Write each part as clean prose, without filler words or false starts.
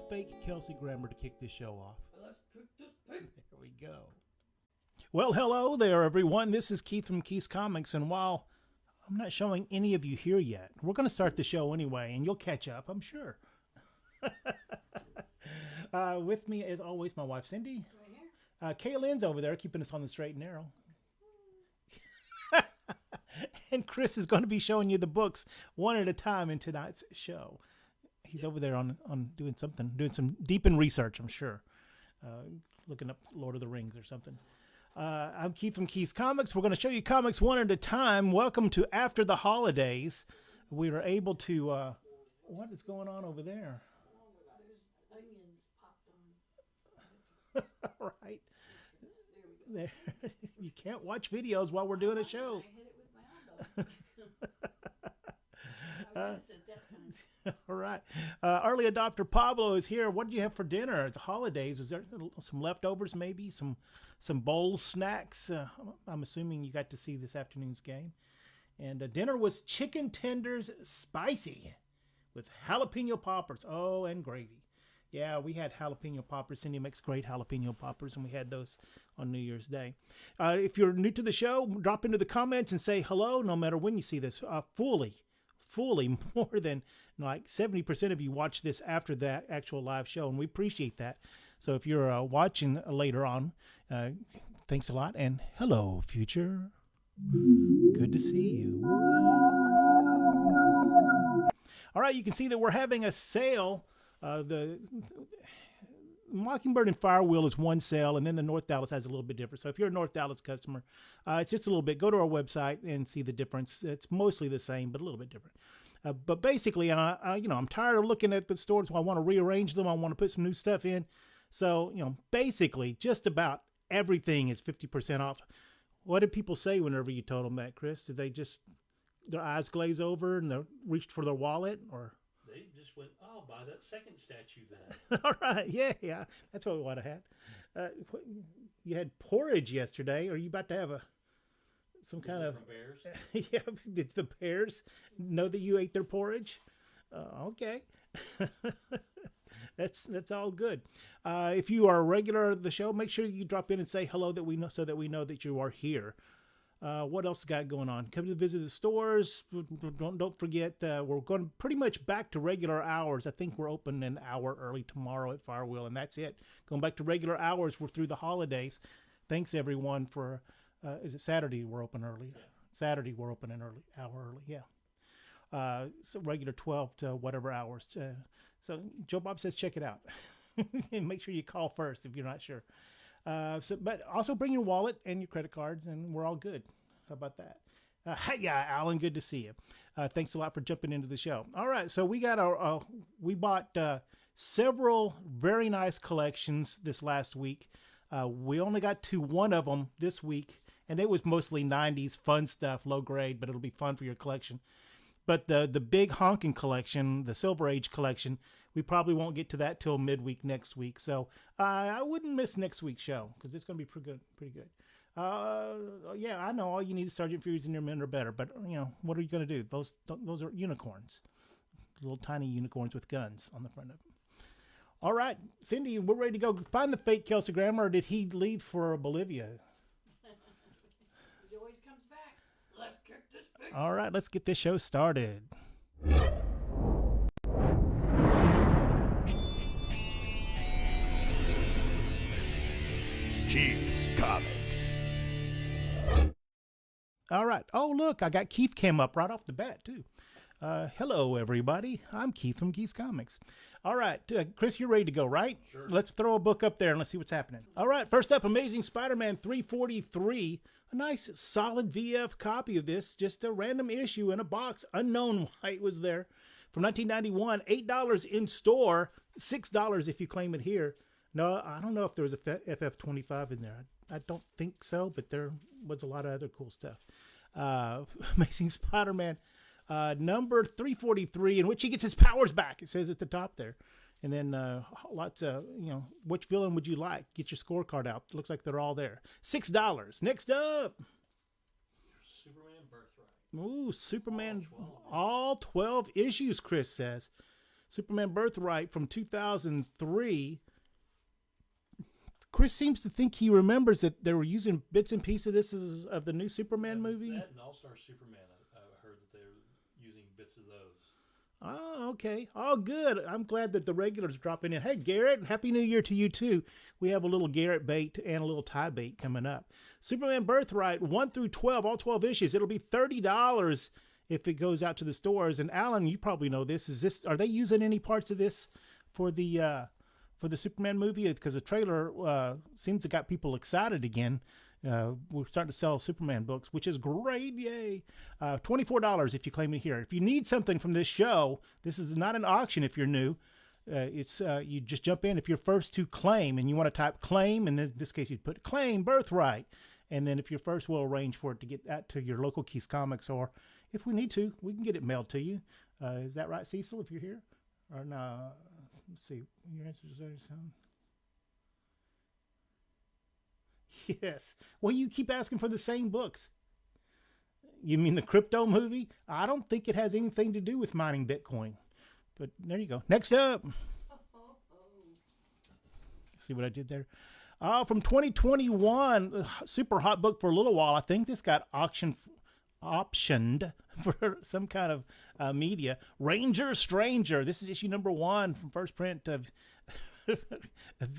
fake Kelsey Grammer to kick this show off. Let's kick this pig. There we go. Well, hello there, everyone. This is Keith from Keith's Comics, and while I'm not showing any of you here yet, we're going to start the show anyway, and you'll catch up, I'm sure. With me, as always, my wife, Cindy. Right here. Kaylin's over there, keeping us on the straight and narrow. And Chris is going to be showing you the books one at a time in tonight's show. He's over there on doing some deep in research, I'm sure. Looking up Lord of the Rings or something. I'm Keith from Keith's Comics. We're going to show you comics one at a time. Welcome to After the Holidays. We were able to... what is going on over there? There's onions popped on. Right. There we go. There. You can't watch videos while we're doing a show. I hit it with my elbow. I was innocent that time. All right. Early adopter Pablo is here. What did you have for dinner? It's holidays. Was there some leftovers, maybe? Some bowl snacks? I'm assuming you got to see this afternoon's game. And dinner was chicken tenders spicy with jalapeno poppers. Oh, and gravy. Yeah, we had jalapeno poppers. Cindy makes great jalapeno poppers, and we had those on New Year's Day. If you're new to the show, drop into the comments and say hello, no matter when you see this. Fully more than like 70% of you watch this after that actual live show, and we appreciate that. So if you're watching later on, thanks a lot, and hello, future. Good to see you. All right, you can see that we're having a sale. The Mockingbird and Firewheel is one sale, and then the North Dallas has a little bit different. So if you're a North Dallas customer, it's just a little bit. Go to our website and see the difference. It's mostly the same, but a little bit different. But basically, I'm tired of looking at the stores. I want to rearrange them. I want to put some new stuff in. So, basically, just about everything is 50% off. What did people say whenever you told them that, Chris? Did they just their eyes glaze over and they reached for their wallet, or? They just went, I'll buy that second statue then. All right. Yeah. That's what we would have had. You had porridge yesterday. Are you about to have some kind of... bears? Yeah. Did the bears know that you ate their porridge? Okay. That's all good. If you are a regular of the show, make sure you drop in and say hello so that we know that you are here. What else got going on? Come to visit the stores. Don't forget, we're going pretty much back to regular hours. I think we're open an hour early tomorrow at Firewheel, and that's it. Going back to regular hours. We're through the holidays. Thanks, everyone, for... is it Saturday we're open early? Yeah. Saturday we're open an hour early, yeah. So regular 12 to whatever hours. So Joe Bob says check it out. And make sure you call first if you're not sure. But also bring your wallet and your credit cards, and we're all good. How about that? Yeah, Alan, good to see you. Thanks a lot for jumping into the show. All right, so we got we bought several very nice collections this last week. We only got to one of them this week, and it was mostly 90s fun stuff, low grade, but it'll be fun for your collection. But the big honking collection, the Silver Age collection, we probably won't get to that till midweek next week. So I wouldn't miss next week's show because it's going to be pretty good. Yeah, I know all you need is Sergeant Furies and your men are better. But, what are you going to do? Those are unicorns. Little tiny unicorns with guns on the front of them. All right, Cindy, we're ready to go find the fake Kelsey Grammer, or did he leave for Bolivia? He always comes back. Let's kick this pig. All right, let's get this show started. Keith's Comics. All right. Oh, look, I got Keith came up right off the bat, too. Hello, everybody. I'm Keith from Keith's Comics. All right, Chris, you're ready to go, right? Sure. Let's throw a book up there and let's see what's happening. All right, first up, Amazing Spider-Man 343. A nice, solid VF copy of this. Just a random issue in a box. Unknown why it was there. From 1991, $8 in store, $6 if you claim it here. No, I don't know if there was a FF25 in there. I don't think so, but there was a lot of other cool stuff. Amazing Spider-Man number 343, in which he gets his powers back. It says at the top there. And then lots of, which villain would you like? Get your scorecard out. It looks like they're all there. $6. Next up. Superman Birthright. Ooh, Superman. All 12 issues, Chris says. Superman Birthright from 2003. Chris seems to think he remembers that they were using bits and pieces of this of the new Superman movie. That and All-Star Superman, I heard that they're using bits of those. Oh, okay. Oh, good. I'm glad that the regulars dropping in. Hey, Garrett, Happy New Year to you, too. We have a little Garrett bait and a little Ty bait coming up. Superman Birthright, 1 through 12, all 12 issues. It'll be $30 if it goes out to the stores. And Alan, you probably know this. Are they using any parts of this for the Superman movie? Because the trailer seems to got people excited again. We're starting to sell Superman books, which is great. Yay. $24 if you claim it here. If you need something from this show, this is not an auction if you're new. It's you just jump in if you're first to claim, and you want to type claim, and in this case you'd put claim Birthright. And then if you're first, we'll arrange for it to get out to your local Keys Comics, or if we need to, we can get it mailed to you. Is that right, Cecil, if you're here? Or no? Let's see. Your answer is already sound. Yes. Well, you keep asking for the same books. You mean the crypto movie? I don't think it has anything to do with mining Bitcoin. But there you go. Next up. See what I did there? From 2021, super hot book for a little while. I think this got optioned for some kind of media. Ranger Stranger. This is issue number 1 from first print of a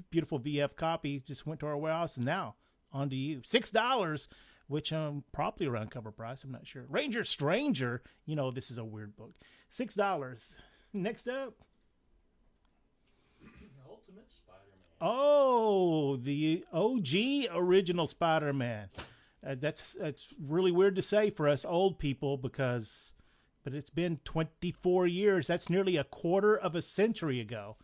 beautiful VF copy. Just went to our warehouse, and now on to you. $6, which probably around cover price. I'm not sure. Ranger Stranger. You know, this is a weird book. $6. Next up. Ultimate Spider-Man. Oh, the OG original Spider-Man. That's really weird to say for us old people but it's been 24 years. That's nearly a quarter of a century ago.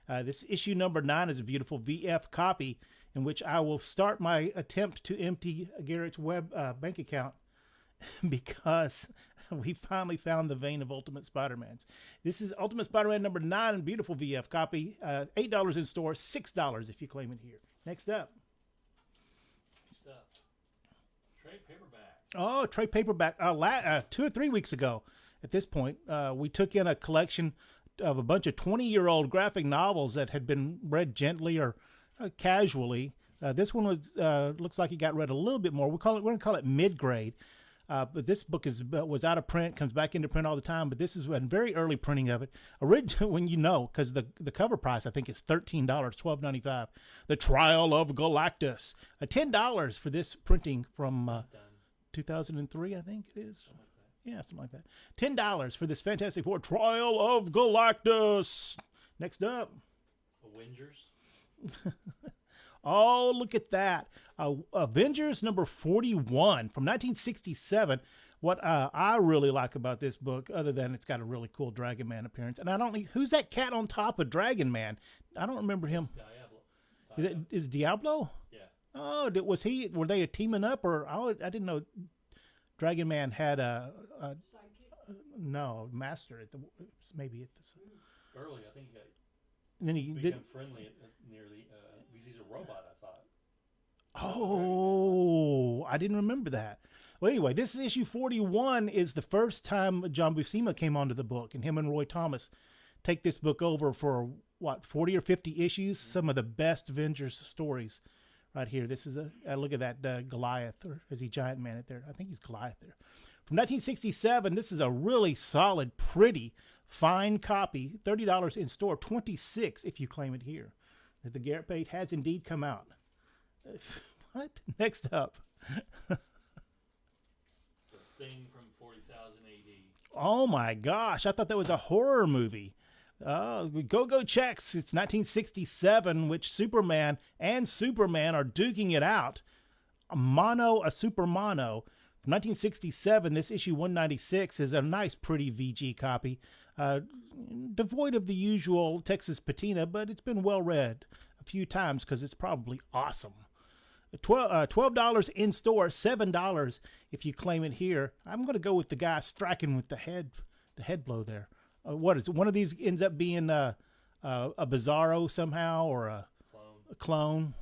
This issue number 9 is a beautiful VF copy in which I will start my attempt to empty Garrett's web bank account because we finally found the vein of Ultimate Spider-Mans. This is Ultimate Spider-Man number 9, beautiful VF copy. $8 in store, $6 if you claim it here. Next up. Trade paperback. Oh, trade paperback. 2 or 3 weeks ago at this point, we took in a collection of a bunch of 20-year-old graphic novels that had been read gently or casually. This one was looks like it got read a little bit more. We're going to call it mid-grade. But this book was out of print, comes back into print all the time. But this is a very early printing of it. Originally, when because the cover price I think is $13, $12.95. The Trial of Galactus, $10 for this printing from 2003, I think it is. Something like that. Yeah, something like that. $10 for this Fantastic Four Trial of Galactus. Next up. Avengers. Oh, look at that. Avengers number 41 from 1967. What I really like about this book, other than it's got a really cool Dragon Man appearance, and I don't know, who's that cat on top of Dragon Man? I don't remember him. Diablo. Is Diablo? Yeah. Oh, were they teaming up, or I didn't know Dragon Man had a master at maybe at this. Early, I think he got And then he become friendly near the because he's a robot, I thought. Oh, I didn't remember that. Well, anyway, this is issue 41 is the first time John Buscema came onto the book, and him and Roy Thomas take this book over for, 40 or 50 issues? Some of the best Avengers stories right here. This is look at that Goliath, or is he Giant Man at there? I think he's Goliath there. From 1967, this is a really solid, pretty, fine copy. $30 in store, $26 if you claim it here. The Garrett Bait has indeed come out. What? Next up. The Thing from 40,000 AD. Oh my gosh, I thought that was a horror movie. Go checks. It's 1967, which Superman and Superman are duking it out. A super mono. From 1967, this issue 196 is a nice, pretty VG copy. Devoid of the usual Texas patina, but it's been well read a few times because it's probably awesome. $12 in store, $7 if you claim it here. I'm going to go with the guy striking with the head blow there. What is it? One of these ends up being a Bizarro somehow, or a clone,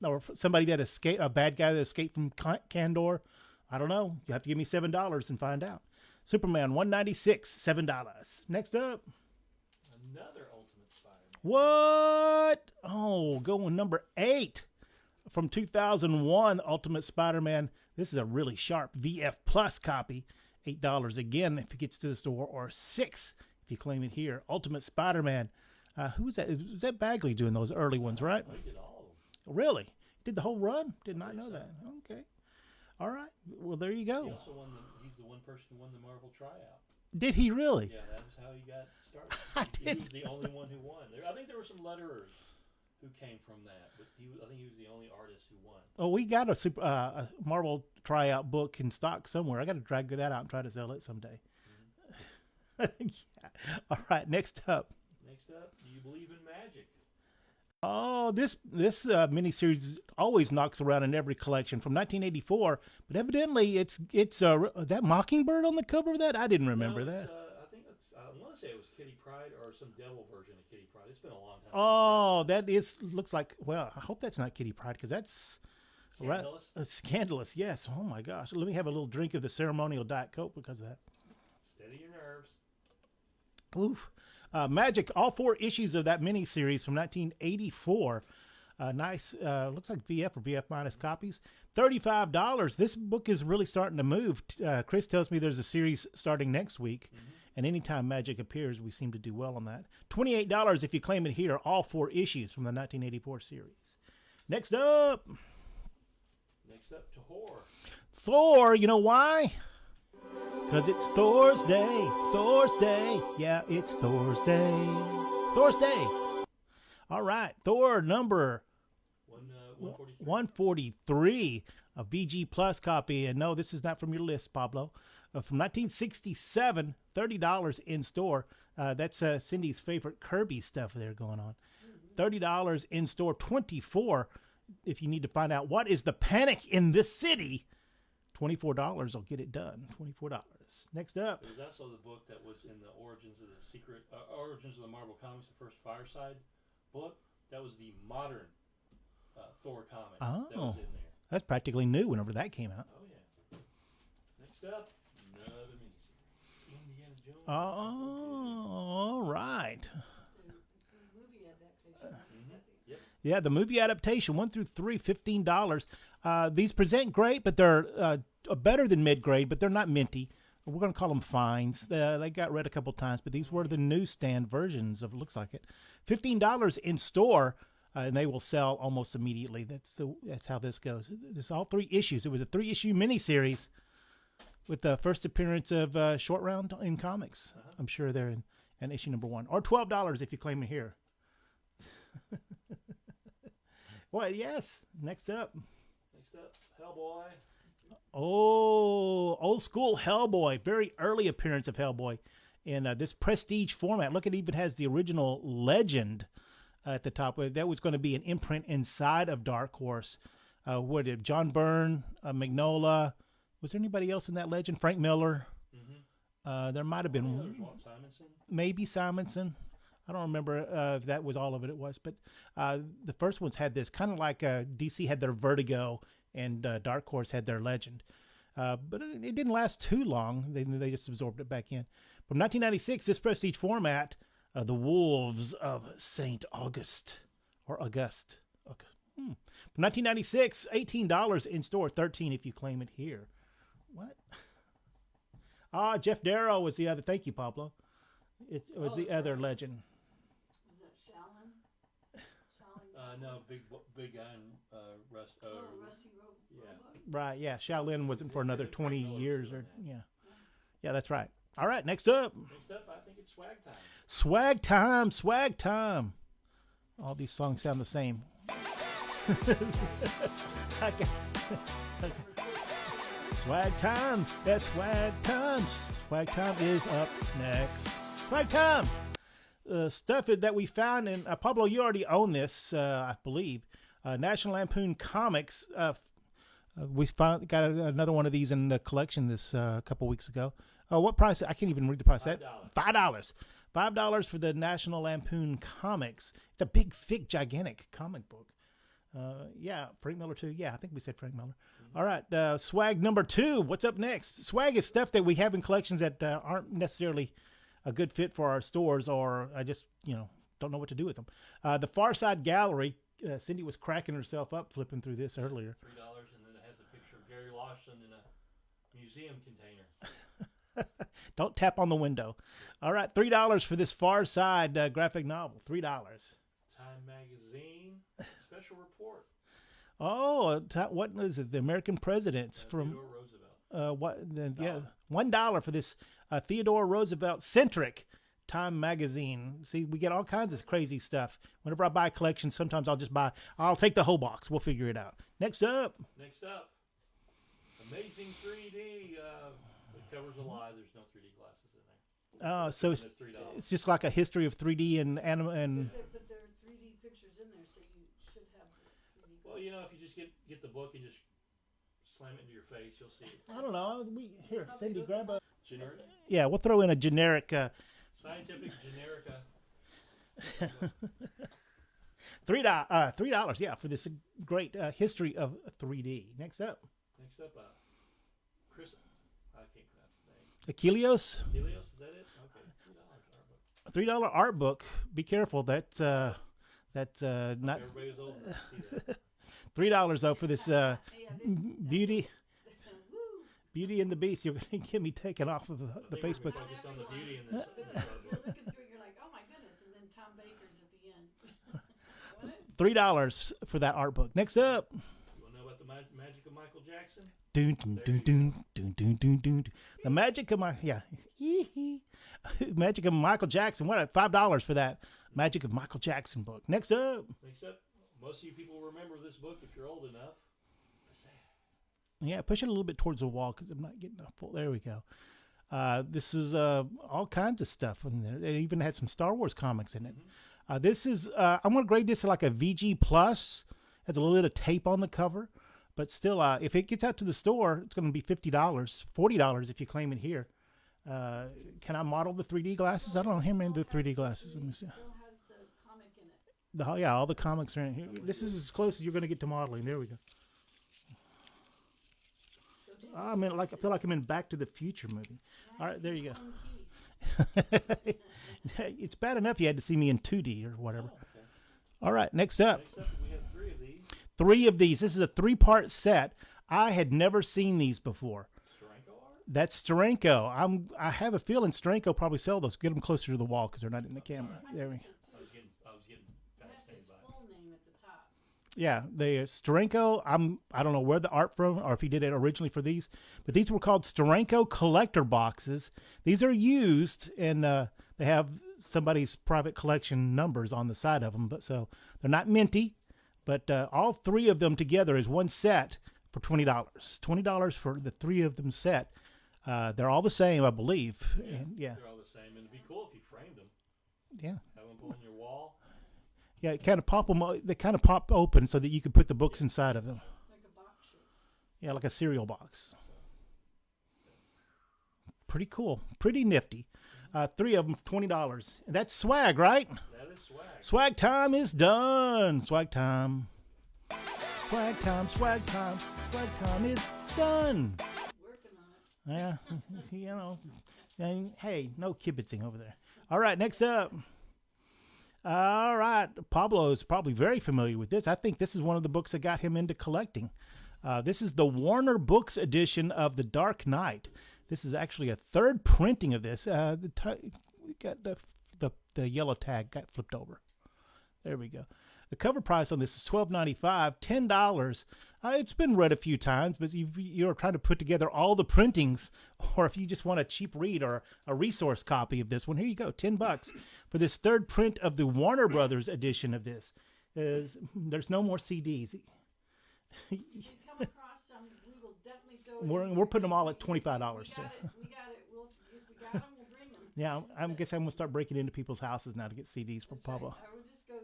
or somebody that a bad guy that escaped from Kandor. I don't know. You have to give me $7 and find out. Superman 196, $7. Next up. Another What? Oh, going number 8 from 2001, Ultimate Spider-Man. This is a really sharp VF Plus copy. $8 again if it gets to the store, or $6 if you claim it here. Ultimate Spider-Man. Who was that? Was that Bagley doing those early ones, right? He did all of them. Really? Did the whole run? Did not know so. that. Okay. All right. Well, there you go. He also won he's the one person who won the Marvel tryout. Did he really? Yeah, that was how he got started. I He did. was the only one who won. I think there were some letterers who came from that, but I think he was the only artist who won. Oh, we got a Marvel tryout book in stock somewhere. I got to drag that out and try to sell it someday. Yeah. All right. Next up. Next up, do you believe in magic? Oh, this miniseries always knocks around in every collection from 1984, but evidently it's that Mockingbird on the cover of that. I didn't remember No, that. I think I want to say it was Kitty Pryde or some devil version of Kitty Pryde. It's been a long time. Oh, that looks like. Well, I hope that's not Kitty Pryde because that's Scandalous. scandalous. Yes. Oh my gosh. Let me have a little drink of the ceremonial Diet Coke because of that. Steady your nerves. Oof. Magic, all 4 issues of that miniseries from 1984. Nice, looks like VF or VF minus copies. $35. This book is really starting to move. Chris tells me there's a series starting next week, and anytime Magic appears, we seem to do well on that. $28 if you claim it here, all 4 issues from the 1984 series. Next up, Next up to horror. Thor. You know why? Because it's Thor's Day. Thor's Day. Yeah, it's Thor's Day. Thor's Day. All right. Thor number 143. 143, a VG Plus copy. And no, this is not from your list, Pablo. From 1967, $30 in store. That's Cindy's favorite Kirby stuff there going on. $30 in store. 24 if you need to find out what is the panic in this city. $24 will get it done. $24. Next up. There was also the book that was in the Origins of the Marvel Comics, the first Fireside book. That was the modern Thor comic that was in there. That's practically new whenever that came out. Oh yeah. Next up, another miniseries. Indiana Jones. Oh, all right. It's a movie adaptation. Yep. Yeah, the movie adaptation, 1 through 3, $15. These present great, but they're better than mid-grade, but they're not minty. We're going to call them fines. They got read a couple times, but these were the newsstand versions of it. Looks like it. $15 in store, and they will sell almost immediately. That's how this goes. This is all 3 issues. It was a 3-issue miniseries with the first appearance of Short Round in comics. I'm sure they're in issue number 1. Or $12 if you claim it here. Well, yes. Next up. Next up, Hellboy. Oh, old school Hellboy. Very early appearance of Hellboy in this prestige format. Look, it even has the original legend at the top. That was going to be an imprint inside of Dark Horse. What did John Byrne, Mignola? Was there anybody else in that legend? Frank Miller. There might have been Simonson. maybe Simonson. I don't remember if that was all of it was, but the first ones had this kind of like DC had their Vertigo and Dark Horse had their Legend. But it didn't last too long. They just absorbed it back in. From 1996, this prestige format, The Wolves of St. August, or August. Okay. From 1996, $18 in store, $13 if you claim it here. What? Jeff Darrow was the other. Thank you, Pablo. It was the other legend. Was that Shaolin? No, big guy in Rusty Road. Yeah. Right, yeah. Shaolin wasn't for another 20 Frank Miller years. was Or on that. yeah. Yeah, that's right. All right, next up. Next up, I think it's Swag Time. Swag time, swag time. All these songs sound the same. Okay. Swag time. That's swag time. Swag time is up next. Swag time. Stuff that we found in Pablo, you already own this, I believe. National Lampoon Comics. We got another one of these in the collection this couple weeks ago. What price? I can't even read the price. $5. $5 for the National Lampoon Comics. It's a big, thick, gigantic comic book. Yeah, Frank Miller too. Yeah, I think we said Frank Miller. All right, swag number 2. What's up next? Swag is stuff that we have in collections that aren't necessarily a good fit for our stores, or I just don't know what to do with them. The Far Side Gallery. Cindy was cracking herself up flipping through this earlier. $3, and then it has a picture of Gary Lawson in a museum container. Don't tap on the window. All right, $3 for this Far Side graphic novel. $3. Time Magazine special report. Oh, what is it? The American presidents from Theodore Roosevelt. yeah, $1 for this Theodore Roosevelt centric Time Magazine. See, we get all kinds of crazy stuff. Whenever I buy a collection, sometimes I'll take the whole box. We'll figure it out. Next up, Amazing 3D. The cover's a lie. There's no 3D glasses in there. So it's just like a history of 3D and anime and. But there are 3D pictures in there, so you should have the 3D. Well, if you just get the book and just slam it into your face, you'll see it. I don't know. Here, Cindy, grab a. Generic. Yeah, we'll throw in a generic. Scientific Generica. $3. Yeah, for this great history of 3D. Next up, Chris. I can't pronounce his name. Achilleos. Helios, is that it? Okay, $3 art book. Be careful. That's not. Everybody was old enough to see that. $3 though for this Beauty and the Beast. You're gonna get me taken off of the Facebook. Focused on the beauty in this. You're looking through, you're like, oh my goodness, and then Tom Baker's at the end. $3 for that art book. Next up. You want to know about the magic of Michael Jackson? Dun, dun, dun, dun, dun, dun, dun, dun. The magic of magic of Michael Jackson. What? $5 for that Magic of Michael Jackson book. Next up, most of you people remember this book if you're old enough. yeah, push it a little bit towards the wall because I'm not getting a full. There we go. This is all kinds of stuff in there. It even had some Star Wars comics in it. This is I'm gonna grade this like a VG plus. Has a little bit of tape on the cover, but still, if it gets out to the store, it's gonna be $50, $40 if you claim it here. Can I model the 3D glasses? I don't know how many the 3D glasses. Let me see. Still has the comic in it. Yeah, all the comics are in here. This is as close as you're going to get to modeling. There we go. I feel like I'm in Back to the Future movie. All right, there you go. It's bad enough you had to see me in 2D or whatever. Okay. All right, next up. We have 3 of these. 3 of these. This is a 3-part set. I had never seen these before. Steranko art? That's Steranko. I have a feeling Steranko probably sell those. Get them closer to the wall because they're not in the camera. There we go. I was getting That's fascinated his by it. full name at the top. Yeah, the Steranko. I don't know where the art from or if he did it originally for these, but these were called Steranko collector boxes. These are used and they have somebody's private collection numbers on the side of them, but so they're not minty. But all 3 of them together is one set for $20. $20 for the 3 of them set. They're all the same, I believe. And, yeah. They're all the same, and it'd be cool if you framed them. Yeah. Have them go on your wall. Yeah, kind of pop them. They kind of pop open so that you can put the books inside of them. Like a box shape. Yeah, like a cereal box. Pretty cool. Pretty nifty. 3 of them, $20. And that's swag, right? That is swag. Swag time is done. Swag time. Swag time. Swag time. Swag time is done. Working on it. Yeah, And, hey, no kibitzing over there. All right, next up. All right, Pablo is probably very familiar with this. I think this is one of the books that got him into collecting. This is the Warner Books edition of The Dark Knight. This is actually a 3rd printing of this. We got the yellow tag got flipped over. There we go. The cover price on this is $12.95, $10. It's been read a few times, but if you're trying to put together all the printings, or if you just want a cheap read or a resource copy of this one, here you go, $10 for this 3rd print of the Warner Brothers edition of this. There's no more CDs. If you come across some, we will definitely throw it. We're putting them all at $25. We got So. it. If we got them, we'll bring them. Yeah, I guess I'm gonna start breaking into people's houses now to get CDs from That's right. Pablo. I will just go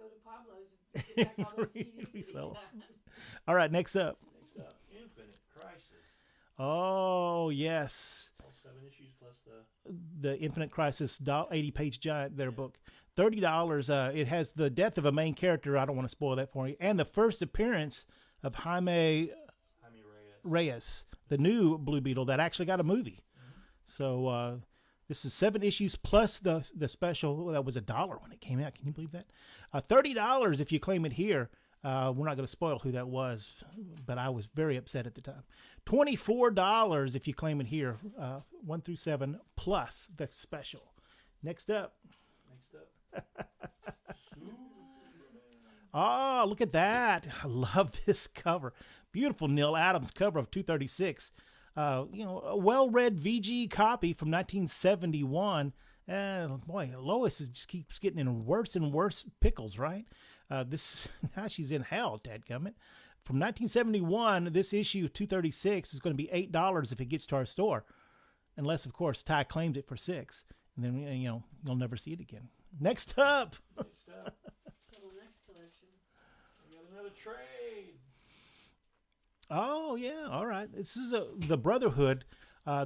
to Pablo's and get back all those CDs that he Resell. had. All right, next up. Infinite Crisis. Oh yes, All 7 issues plus the Infinite Crisis 80-page giant their book. $30. It has the death of a main character. I don't want to spoil that for you. And the first appearance of Jaime Reyes, the new Blue Beetle that actually got a movie. So This is 7 issues plus the special. That was $1 when it came out. Can you believe that? $30 if you claim it here. We're not going to spoil who that was, but I was very upset at the time. $24 if you claim it here. 1 through 7 plus the special. Next up. Oh, look at that. I love this cover. Beautiful Neil Adams cover of 236. A well-read VG copy from 1971. Boy, Lois just keeps getting in worse and worse pickles, right? Now she's in hell, dadgummit. From 1971, this issue of 236 is going to be $8 if it gets to our store. Unless, of course, Ty claims it for $6. And then, you'll never see it again. Next up. So the next collection. We got another trade. Oh, yeah. All right. This is the Brotherhood. I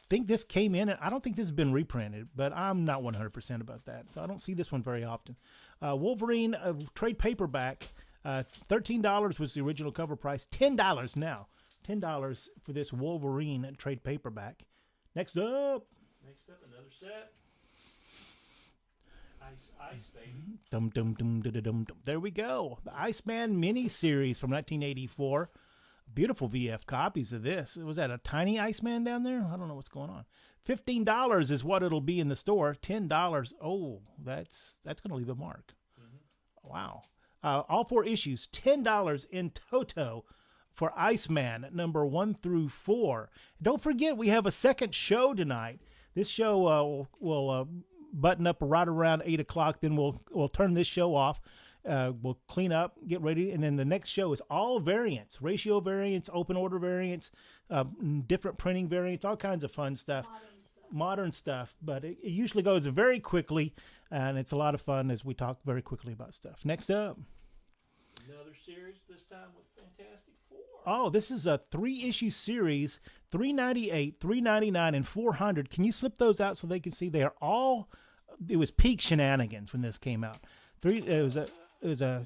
think this came in. I don't think this has been reprinted, but I'm not 100% about that. So I don't see this one very often. Wolverine trade paperback. $13 was the original cover price. $10 now. $10 for this Wolverine trade paperback. Next up, Another set. Ice baby. Dum dum dum dum dum dum. There we go. The Iceman mini-series from 1984. Beautiful VF copies of this. Was that a tiny Iceman down there? I don't know what's going on. $15 is what it'll be in the store. $10. Oh, that's going to leave a mark. Mm-hmm. Wow. All 4 issues. $10 in toto for Iceman number 1 through 4. Don't forget, we have a second show tonight. This show will button up right around 8 o'clock. Then we'll turn this show off. We'll clean up, get ready, and then the next show is all variants, ratio variants, open order variants, different printing variants, all kinds of fun stuff, modern stuff. But it usually goes very quickly, and it's a lot of fun as we talk very quickly about stuff. Next up. Another series, this time with Fantastic Four. Oh, this is a 3-issue series, $3.98, $3.99, and $400. Can you slip those out so they can see? They are all. It was peak shenanigans when this came out. It was a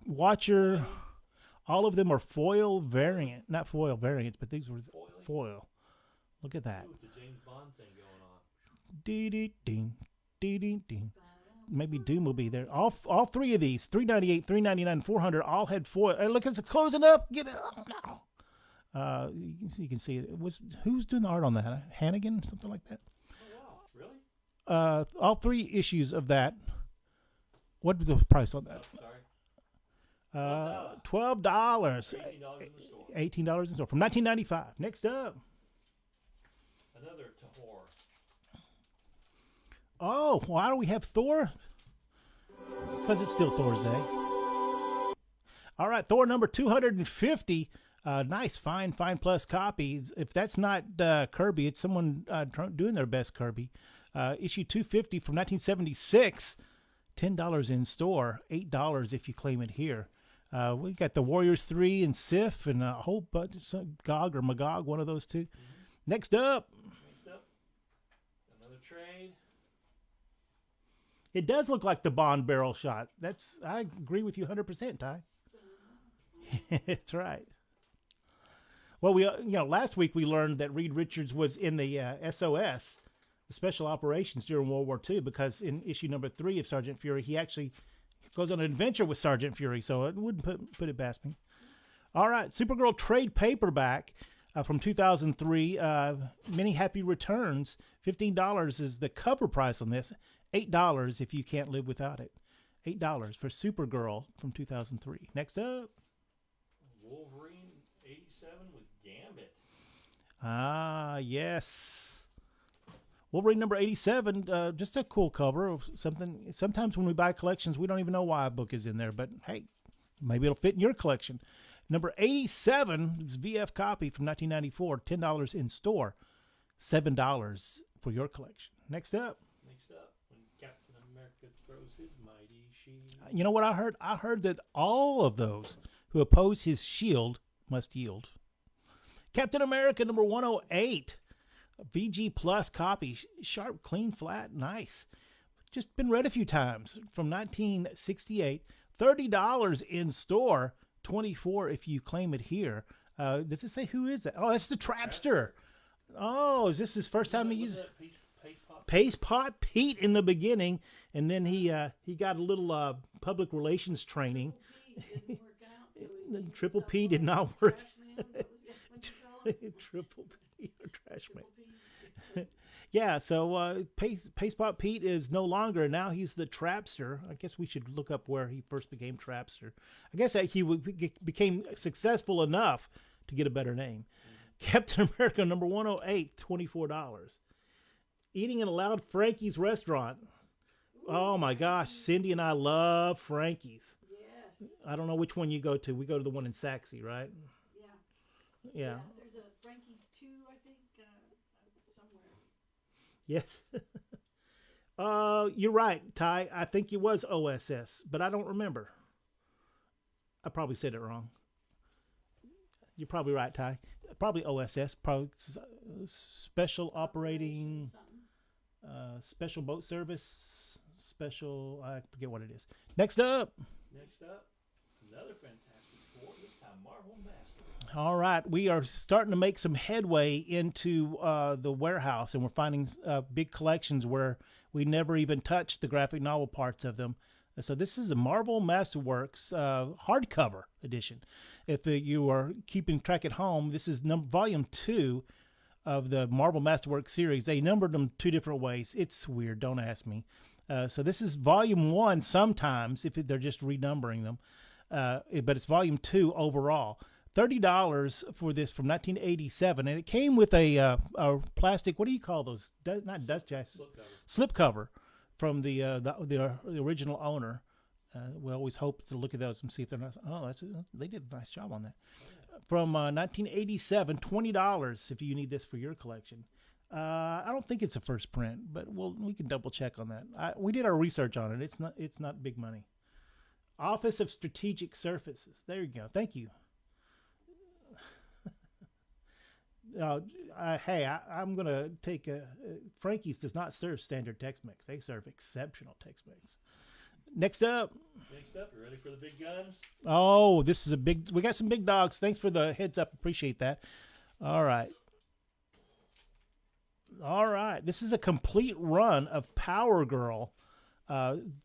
Watcher. All of them are foil variant, not foil variants, but these were foil. Look at that. Ooh, the James Bond thing going on. Dee dee ding, dee dee ding. Maybe Doom will be there. All 3 of these, $3.98, $3.99, $400, all had foil. Hey, look, it's closing up. Get it. Oh, no. You can see it. Who's doing the art on that? Hannigan, something like that. Oh wow, really? All 3 issues of that. What was the price on that? Oh, sorry. $12. $18 in the store. $18 in the store from 1995. Next up. Another Tahor. Oh, why do we have Thor? Because it's still Thor's Day. All right, Thor number 250. Nice, fine plus copy. If that's not Kirby, it's someone doing their best Kirby. Issue 250 from 1976. $10 in store, $8 if you claim it here. We got the Warriors 3 and Sif and a whole bunch of Gog or Magog, one of those two. Mm-hmm. Next up, another trade. It does look like the Bond barrel shot. I agree with you 100%, Ty. That's right. Well, last week we learned that Reed Richards was in the SOS, the Special Operations during World War II, because in issue number 3 of Sergeant Fury, he actually goes on an adventure with Sergeant Fury, so it wouldn't put it past me. All right, Supergirl trade paperback from 2003, Many Happy Returns. $15 is the cover price on this. $8 if you can't live without it. $8 for Supergirl from 2003. Next up. Wolverine 87 with Gambit. Ah, yes. Wolverine number 87, just a cool cover of something. Sometimes when we buy collections, we don't even know why a book is in there, but hey, maybe it'll fit in your collection. Number 87 is VF copy from 1994, $10 in store, $7 for your collection. Next up, when Captain America throws his mighty shield. You know what I heard? I heard that all of those who oppose his shield must yield. Captain America number 108. VG Plus copy, sharp, clean, flat, nice. Just been read a few times. From 1968, $30 in store, $24 if you claim it here. Does it say who is that? Oh, that's the Trapster. Oh, is this his first time he used? Paste Pot? Paste Pot Pete in the beginning, and then he got a little public relations training. Triple P didn't work out, so he Triple P did not work. Triple P, or trash man. Yeah, so Paste Pot Pete is no longer. Now he's the Trapster. I guess we should look up where he first became Trapster. I guess that he became successful enough to get a better name. Captain America number 108, $24. Eating in a loud Frankie's restaurant. Oh my gosh, Cindy and I love Frankie's. Yes. I don't know which one you go to. We go to the one in Saxe, right? Yeah. There's a Frankie's 2, I think, somewhere. Yes. You're right, Ty. I think it was OSS, but I don't remember. I probably said it wrong. You're probably right, Ty. Probably OSS, probably Special Operating, Special Boat Service, Special, I forget what it is. Next up, Another Fantastic Four, this time Marvel Master. all right, we are starting to make some headway into the warehouse, and we're finding big collections where we never even touched the graphic novel parts of them. So this is a Marvel Masterworks hardcover edition. If you are keeping track at home, this is volume 2 of the Marvel Masterworks series. They numbered them 2 different ways. It's weird. Don't ask me. So this is volume 1 sometimes if they're just renumbering them. But it's volume 2 overall. $30 for this from 1987. And it came with a plastic, what do you call those? Not dust jackets. Slip cover. From the original owner. We always hope to look at those and see if they're not. Oh, they did a nice job on that. From 1987, $20 if you need this for your collection. I don't think it's a first print, but we can double check on that. We did our research on it. It's not big money. Office of Strategic Services. There you go. Thank you. Hey, I'm going to take Frankie's does not serve standard Tex-Mex. They serve exceptional Tex-Mex. Next up, you ready for the big guns? Oh, this is we got some big dogs. Thanks for the heads up. Appreciate that. All right. This is a complete run of Power Girl.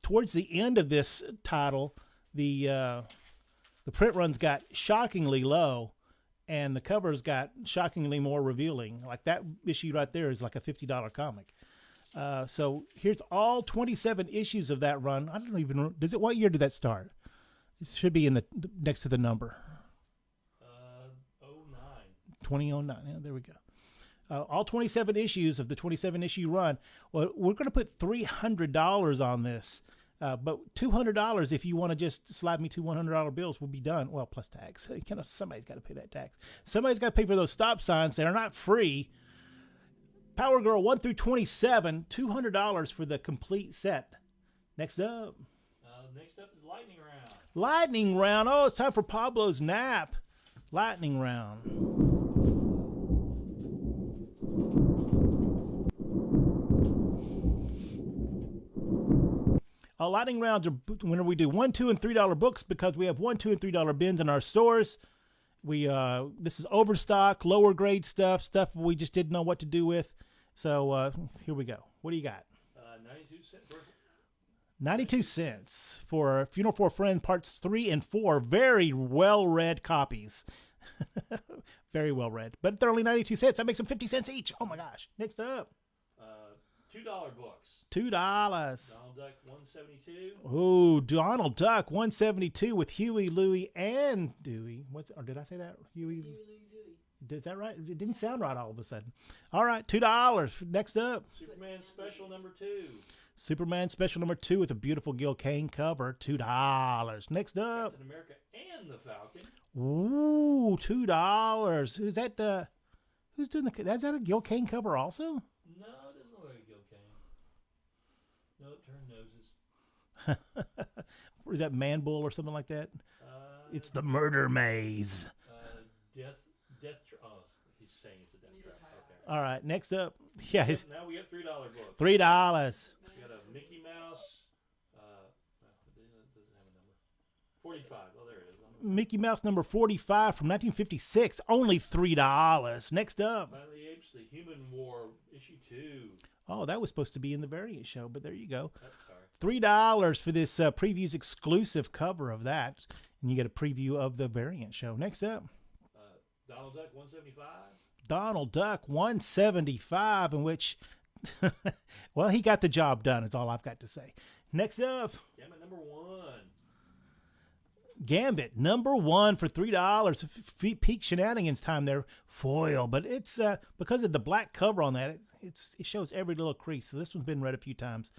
Towards the end of this title, the print runs got shockingly low. And the covers got shockingly more revealing. Like that issue right there is like a $50 comic. So here's all 27 issues of that run. I don't even know. What year did that start? It should be in the next to the number. 09. 2009. Yeah, there we go. All 27 issues of the 27 issue run. Well, we're going to put $300 on this. But $200 if you want to just slide me 2 $100 bills will be done. Well, plus tax. Somebody's got to pay that tax. Somebody's got to pay for those stop signs. They are not free. Power Girl 1 through 27, $200 for the complete set. Next up. Next up is Lightning Round. Lightning Round. Oh, it's time for Pablo's nap. Lightning Round. Lightning rounds are when we do $1, $2, and $3 books because we have $1, $2, and $3 bins in our stores. This is overstock, lower grade stuff we just didn't know what to do with. So here we go. What do you got? 92 cents. 92 cents for Funeral for a Friend parts 3 and 4. Very well read copies. Very well read, but they're only 92 cents. That makes them 50 cents each. Oh my gosh! Next up, $2 books. $2. Donald Duck 172. Oh, Donald Duck 172 with Huey, Louie, and Dewey. Or did I say that? Huey, Louie, Dewey. Is that right? It didn't sound right all of a sudden. All right, $2. Next up, Superman Special number 2. Superman Special number 2 with a beautiful Gil Kane cover. $2. Next up, Captain America and the Falcon. Ooh, $2. Who's that? Who's doing the? Is that a Gil Kane cover also? No, it doesn't look like Gil Kane. No, turn noses. Is that Man Bull or something like that? It's the Murder Maze. Oh, he's saying it's a death trap. Okay. All right, next up. Yeah, now we got $3 books. $3. We got a Mickey Mouse. It doesn't have a number. 45. Oh, there it is. Mickey Mouse number 45 from 1956. Only $3. Next up. Planet of the Apes, the Human War issue 2. Oh, that was supposed to be in the variant show, but there you go. Oh, sorry. $3 for this previews exclusive cover of that, and you get a preview of the variant show. Next up, Donald Duck 175. Donald Duck 175, in which, well, he got the job done. Is all I've got to say. Next up, Gambit number 1. Gambit number 1 for $3. Peak shenanigans time there. Foil, but it's because of the black cover on that. It shows every little crease. So this one's been read a few times.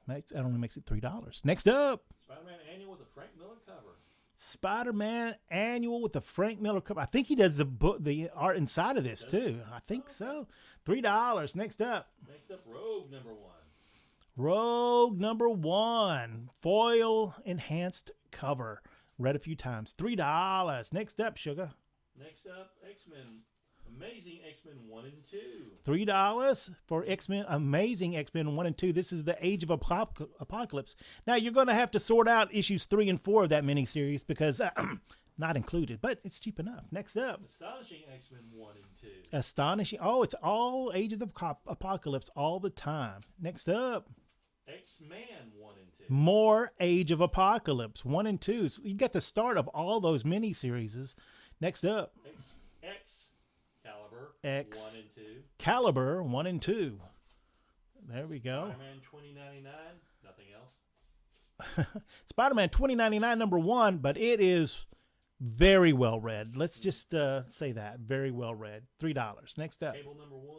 That only makes it $3. Next up, Spider-Man Annual with a Frank Miller cover. Spider-Man Annual with the Frank Miller cover. I think he does the art inside of this too. I think so. $3. Next up, Rogue number 1. Rogue number 1 foil enhanced cover. Read a few times. $3. Next up, Sugar. Next up, X-Men. Amazing X-Men 1 and 2. $3 for X-Men, Amazing X-Men 1 and 2. This is the Age of Apocalypse. Now, you're going to have to sort out issues 3 and 4 of that miniseries because not included, but it's cheap enough. Next up, Astonishing X-Men 1 and 2. Astonishing. Oh, it's all Age of the Apocalypse all the time. Next up, X-Man 1 and 2. more Age of Apocalypse 1 and 2. So you got the start of all those miniseries. Next up, Excalibur 1 X and 2. Caliber 1 and 2. There we go. Spider-Man 2099. Nothing else. Spider-Man 2099 number 1, but it is very well read. Let's just say that. Very well read. $3. Next up. Cable number 1.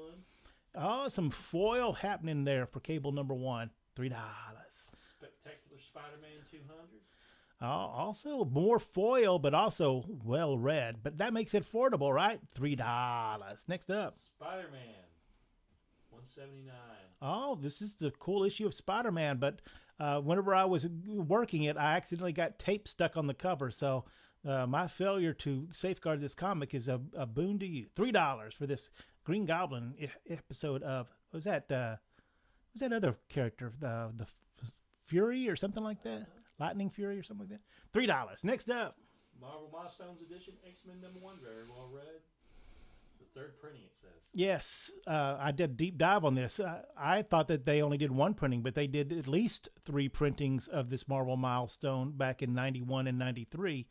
Oh, some foil happening there for Cable number 1. $3. Spectacular Spider-Man 200. Also more foil, but also well read. But that makes it affordable, right? $3. Next up. Spider-Man 179. Oh, this is the cool issue of Spider-Man, but whenever I was working it, I accidentally got tape stuck on the cover. So my failure to safeguard this comic is a boon to you. $3 for this Green Goblin episode of, was that other character, the Fury or something like that? Lightning Fury or something like that? $3. Next up. Marvel Milestones Edition, X-Men number 1, very well read. The 3rd printing, it says. Yes, I did a deep dive on this. I thought that they only did 1 printing, but they did at least 3 printings of this Marvel Milestone back in 91 and 93.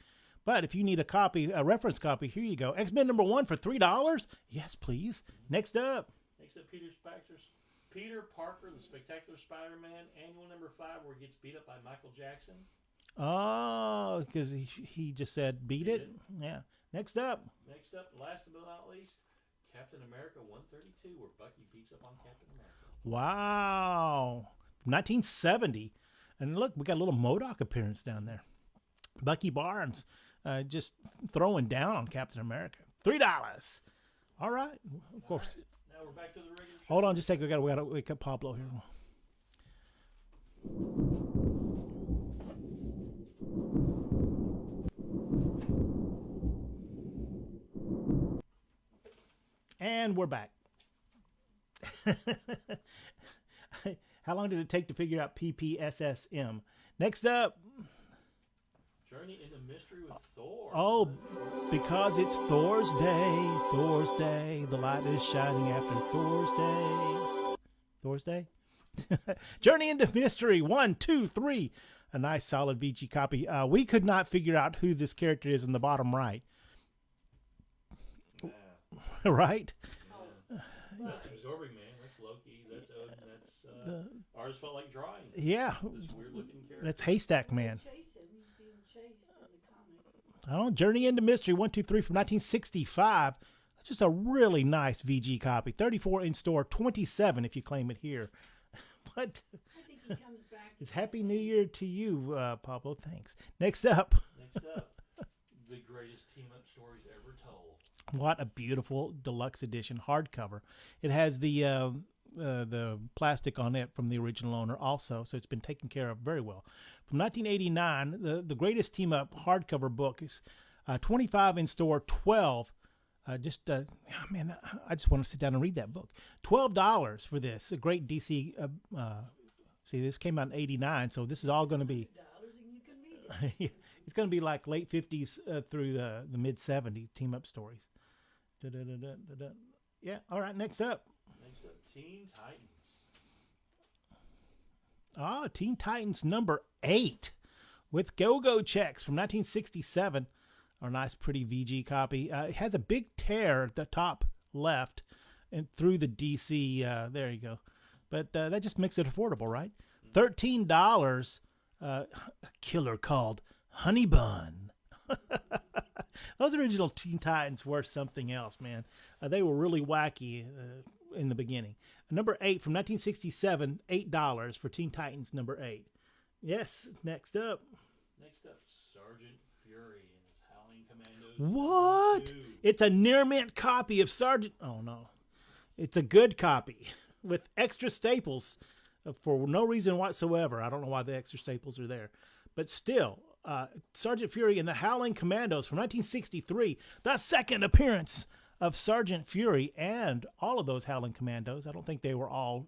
But if you need a reference copy, here you go. X-Men number 1 for $3? Yes, please. Next up. Peter Parker, the Spectacular Spider-Man, Annual number 5, where he gets beat up by Michael Jackson. Oh, because he just said beat it? Yeah. Next up, Last but not least, Captain America 132, where Bucky beats up on Captain America. wow. 1970. And look, we got a little MODOK appearance down there. Bucky Barnes just throwing down on Captain America. $3. All right. Of course. Right. Now we're back to the regular show. Hold on just a second. We gotta wake up Pablo here. And we're back. How long did it take to figure out PPSSM? Next up. Journey into Mystery with Thor. Oh, because it's Thor's Day. Thor's Day. The light is shining after Thor's Day. Thor's Day? Journey into Mystery. 1, 2, 3. A nice solid VG copy. We could not figure out who this character is in the bottom right. Yeah. Right? That's Absorbing Man. That's Loki. That's Odin. That's artist felt like drawing. Yeah. This weird looking character. That's Haystack Man. Chase him. He's being chased in the comic. I don't know. Journey into Mystery 1, 2, 3 from 1965. Just a really nice VG copy. 34 in store, 27 if you claim it here. But I think he comes back. it's Happy New Year to you, Pablo. Thanks. Next up. The greatest team-up stories ever told. What a beautiful deluxe edition hardcover. It has the plastic on it from the original owner also, so it's been taken care of very well. From 1989, the greatest team-up hardcover book is 25 in store, 12. I just want to sit down and read that book. $12 for this. A great DC. See, this came out in 89, so this is all going to be. $100 and you can read it. It's going to be like late 50s through the mid 70s team-up stories. Yeah. All right. Next up. Teen Titans. Teen Titans number 8 with Go-Go checks from 1967. A nice, pretty VG copy. It has a big tear at the top left and through the DC. There you go. But that just makes it affordable, right? $13. A killer called Honey Bun. Those original Teen Titans were something else, man. They were really wacky in the beginning. Number 8 from 1967, $8 for Teen Titans number 8. Yes, next up. Next up, Sergeant Fury and his Howling Commandos. What? 2. It's a near mint copy of Sergeant. Oh no, it's a good copy with extra staples for no reason whatsoever. I don't know why the extra staples are there, but still, Sergeant Fury and the Howling Commandos from 1963, the second appearance of Sergeant Fury and all of those Howling Commandos. I don't think they were all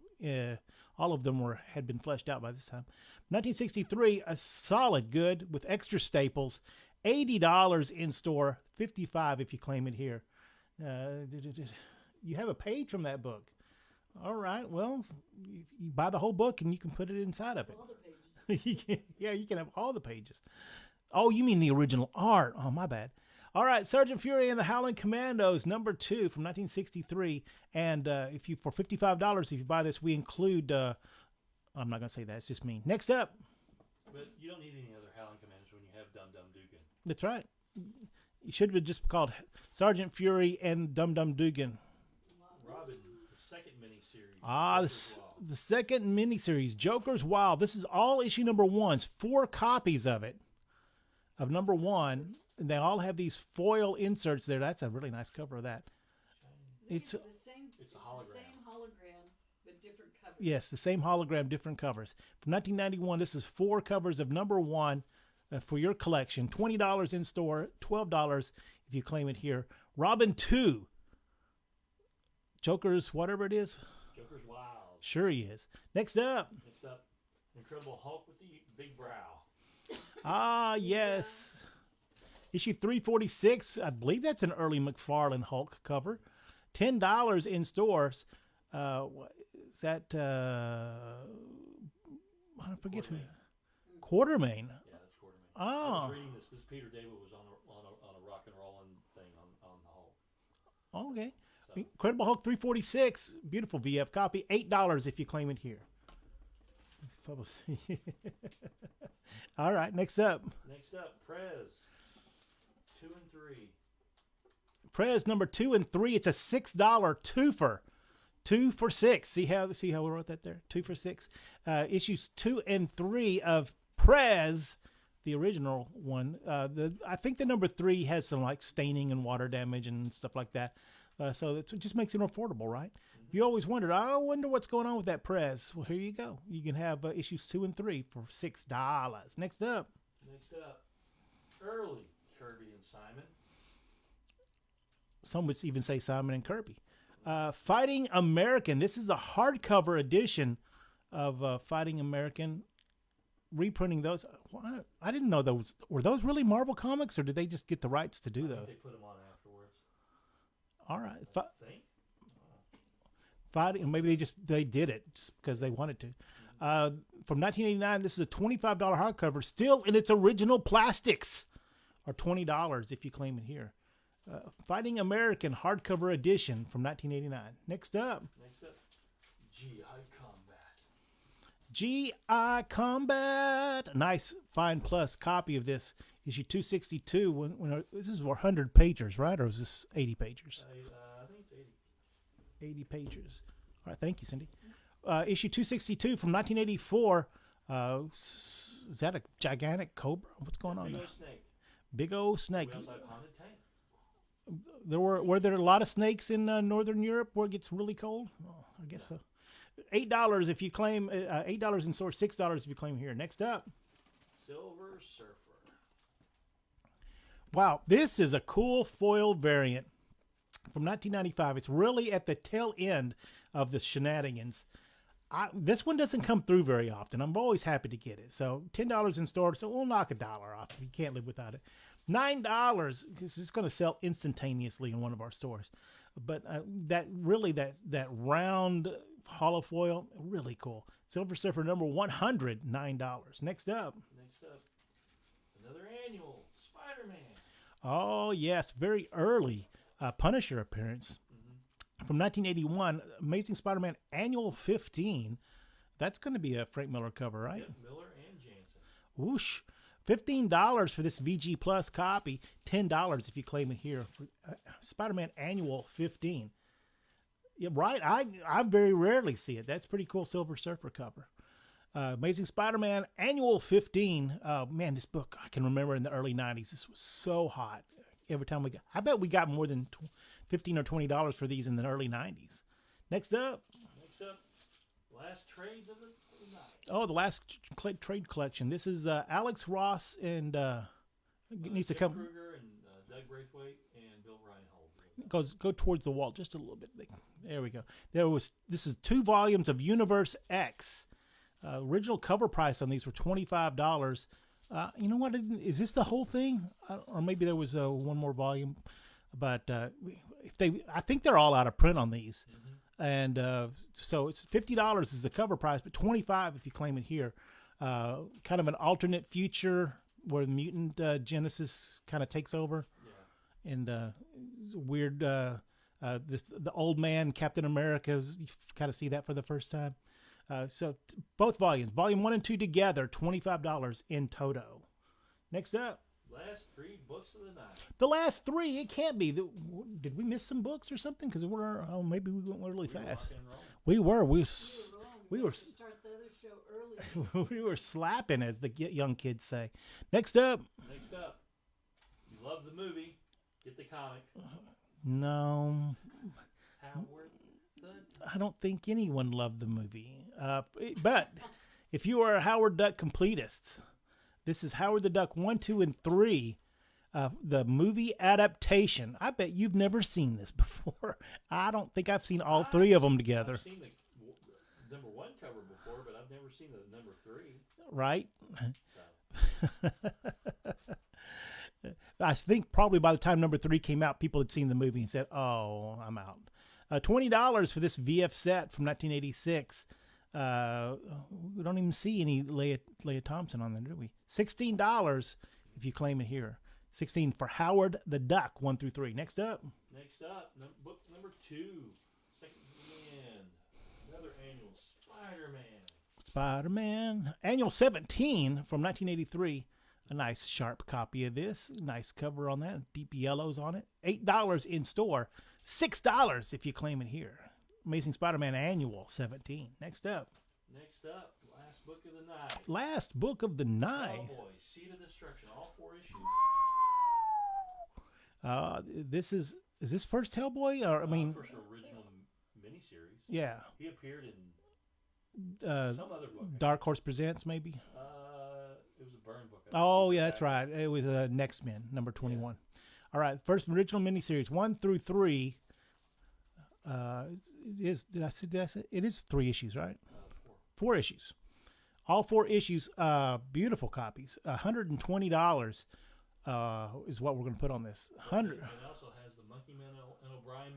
of them had been fleshed out by this time. 1963, a solid good with extra staples. $80 in store, $55 if you claim it here. You have a page from that book. All right, well, you buy the whole book and you can put it inside of it. All the pages. Yeah, you can have all the pages. Oh, you mean the original art. Oh, my bad. All right, Sergeant Fury and the Howling Commandos, number 2 from 1963. And if you for $55, if you buy this, we include... I'm not going to say that. It's just me. Next up. But you don't need any other Howling Commandos when you have Dum Dum Dugan. That's right. You should have just called Sergeant Fury and Dum Dum Dugan. Robin, the second miniseries. The second miniseries, Joker's Wild. This is all issue number 1s. 4 copies of it, of number 1. And they all have these foil inserts there. That's a really nice cover of that. It's the same. It's a hologram. The same hologram, but different covers. Yes, the same hologram, different covers. From 1991, this is 4 covers of number 1 for your collection. $20 in store, $12 if you claim it here. Robin 2. Joker's whatever it is. Joker's Wild. Sure he is. Next up, Incredible Hulk with the big brow. Yes. Issue 346. I believe that's an early McFarlane Hulk cover. $10 in stores. Is that I forget who. Quatermain. Yeah, that's Quartermain. I Oh. was reading this because Peter David was on a rock and rolling thing on the Hulk. Okay. So, Incredible Hulk 346. Beautiful VF copy. $8 if you claim it here. All right. Next up. Prez 2 and 3. Prez number 2 and 3. It's a $6 twofer. 2 for 6. See how we wrote that there? 2 for 6. Issues 2 and 3 of Prez, the original one. I think the number 3 has some like staining and water damage and stuff like that. So it just makes it affordable, right? Mm-hmm. You always wondered, I wonder what's going on with that Prez. Well, here you go. You can have issues 2 and 3 for $6. Next up. Early Kirby and Simon. Some would even say Simon and Kirby. Fighting American. This is a hardcover edition of Fighting American. Reprinting those. I didn't know those. Were those really Marvel Comics, or did they just get the rights to do I those? think they put them on afterwards. All right. I think. Fighting. Maybe they did it just because they wanted to. From 1989, this is a $25 hardcover, still in its original plastics, or $20 if you claim it here. Fighting American hardcover edition from 1989. Next up, GI Combat. GI Combat. Nice fine plus copy of this. Issue 262. When this is 100 pagers, right? Or is this 80 pagers? I think it's 80. 80 pagers. All right, thank you, Cindy. Issue 262 from 1984. Is that a gigantic cobra? What's going on Big there? old snake. Big old snake. We also have Haunted Tank. Were there a lot of snakes in Northern Europe where it gets really cold? Oh, I guess so. $8 if you claim $8 in store, $6 if you claim here. Next up. Silver Surfer. Wow, this is a cool foil variant from 1995. It's really at the tail end of the shenanigans. This one doesn't come through very often. I'm always happy to get it. So $10 in store, so we'll knock $1 off. You can't live without it. $9 because it's going to sell instantaneously in one of our stores. But that round hollow foil, really cool. Silver Surfer number $109. Next up. Next up, another annual Spider-Man. Oh yes, very early Punisher appearance from 1981. Amazing Spider-Man Annual 15. That's going to be a Frank Miller cover, right? Yep, Miller and Jansen. Whoosh. $15 for this VG Plus copy. $10 if you claim it here. For, Spider-Man Annual 15. Yeah, right. I very rarely see it. That's pretty cool Silver Surfer cover. Amazing Spider-Man Annual 15. Man, this book, I can remember in the early 90s. This was so hot. Every time I bet we got more than $15 or $20 for these in the early 90s. Next up. Last trades of the night. Oh, the last trade collection. This is Alex Ross and needs to Jim come. Kruger and Doug Braithwaite and Bill Reinhold. Go towards the wall just a little bit. There we go. This is 2 volumes of Universe X. Original cover price on these were $25. You know what? Is this the whole thing, or maybe there was one more volume? But I think they're all out of print on these. And so it's $50 is the cover price, but $25 if you claim it here. Kind of an alternate future where mutant Genesis kind of takes over, and weird. The old man Captain America. You kind of see that for the first time. So both volumes, volume 1 and 2 together, $25 in toto. Next up. Last 3 books of the night. The last 3, it can't be. Did we miss some books or something? Because maybe we went really fast. We were. We were. Start the other show early. We were slapping, as the young kids say. Next up. You love the movie. Get the comic. No. Howard the I don't think anyone loved the movie. But if you are a Howard Duck completist, this is Howard the Duck 1, 2, and 3, the movie adaptation. I bet you've never seen this before. I don't think I've seen all 3 of them together. I've seen the number 1 cover before, but I've never seen the number 3. Right? So. I think probably by the time number 3 came out, people had seen the movie and said, "Oh, I'm out." $20 for this VF set from 1986. We don't even see any Leah Thompson on there, do we? $16 if you claim it here. $16 for Howard the Duck 1 through 3. Next up, Book number 2, second hand, another annual Spider-Man Annual 17 from 1983. A nice sharp copy of this. Nice cover on that. Deep yellows on it. $8 in store. $6 if you claim it here. Amazing Spider-Man Annual 17. Next up, last book of the night. Last book of the night. Hellboy, Seed of Destruction, all 4 issues. This is this first Hellboy? Or First original miniseries. Yeah. He appeared in some other book. Dark Horse Presents, maybe. It was a Byrne book. Oh yeah, that's right. It was Next Men, number 21. Yeah. All right, first original miniseries 1 through 3. It is. Did I say it is 3 issues, right? 4 issues. All 4 issues. Beautiful copies. $120 is what we're going to put on this. 100. It also has the Monkey Man and O'Brien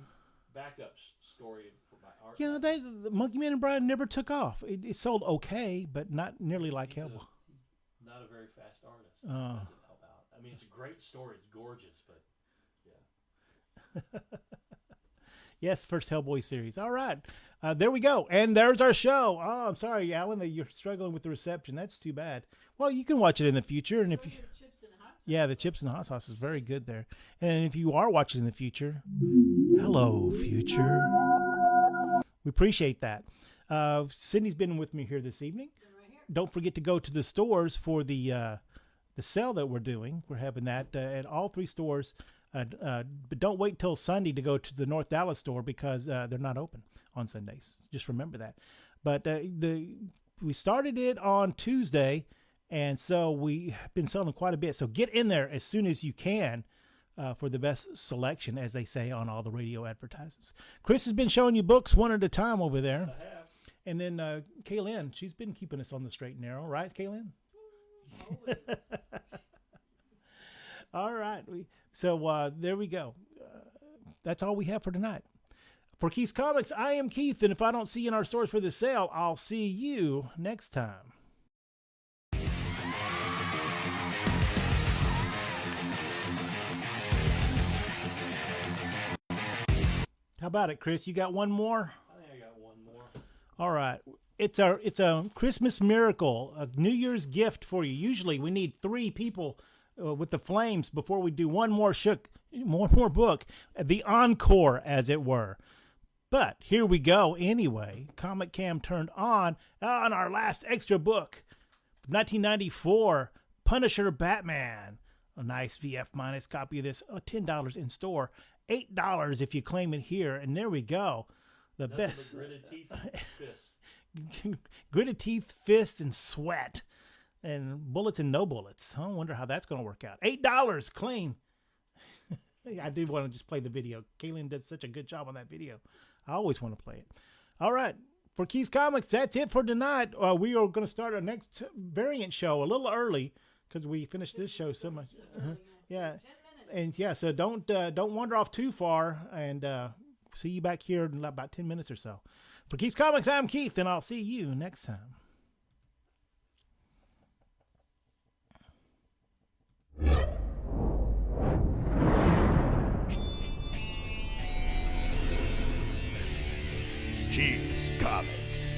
backup story by Art. You know, the Monkey Man and O'Brien never took off. It sold okay, but not nearly like Hellboy. Not a very fast artist. That doesn't help out. I mean, it's a great story. It's gorgeous, but yeah. Yes, first Hellboy series. All right. There we go. And there's our show. Oh, I'm sorry, Alan, that you're struggling with the reception. That's too bad. Well, you can watch it in the future. And if you, yeah, the chips and hot sauce is very good there. And if you are watching in the future, hello, future. We appreciate that. Sydney's been with me here this evening. Don't forget to go to the stores for the sale that we're doing. We're having that at all 3 stores. But don't wait till Sunday to go to the North Dallas store because they're not open on Sundays. Just remember that. But we started it on Tuesday, and so we've been selling quite a bit. So get in there as soon as you can for the best selection, as they say on all the radio advertisements. Chris has been showing you books one at a time over there. I have. And then Kaylin, she's been keeping us on the straight and narrow, right, Kaylin? All right. So there we go. That's all we have for tonight. For Keith's Comics, I am Keith, and if I don't see you in our stores for the sale, I'll see you next time. How about it, Chris? You got one more? I think I got one more. All right. It's a Christmas miracle, a New Year's gift for you. Usually we need 3 people with the flames before we do one more book, the encore, as it were. But here we go anyway. Comic Cam turned on our last extra book, 1994, Punisher Batman. A nice VF minus copy of this, $10 in store, $8 if you claim it here, and there we go. The Nothing best. but gritted teeth and fists. Gritted teeth, fist, and sweat, and bullets and no bullets. I wonder how that's going to work out. $8, claim. I did want to just play the video. Kaylin did such a good job on that video. I always want to play it. All right. For Keith's Comics, that's it for tonight. We are going to start our next variant show a little early because we finished this show so much. Yeah. 10 minutes. And yeah, so don't wander off too far, and see you back here in about 10 minutes or so. For Keith's Comics, I'm Keith, and I'll see you next time. Keith's Comics.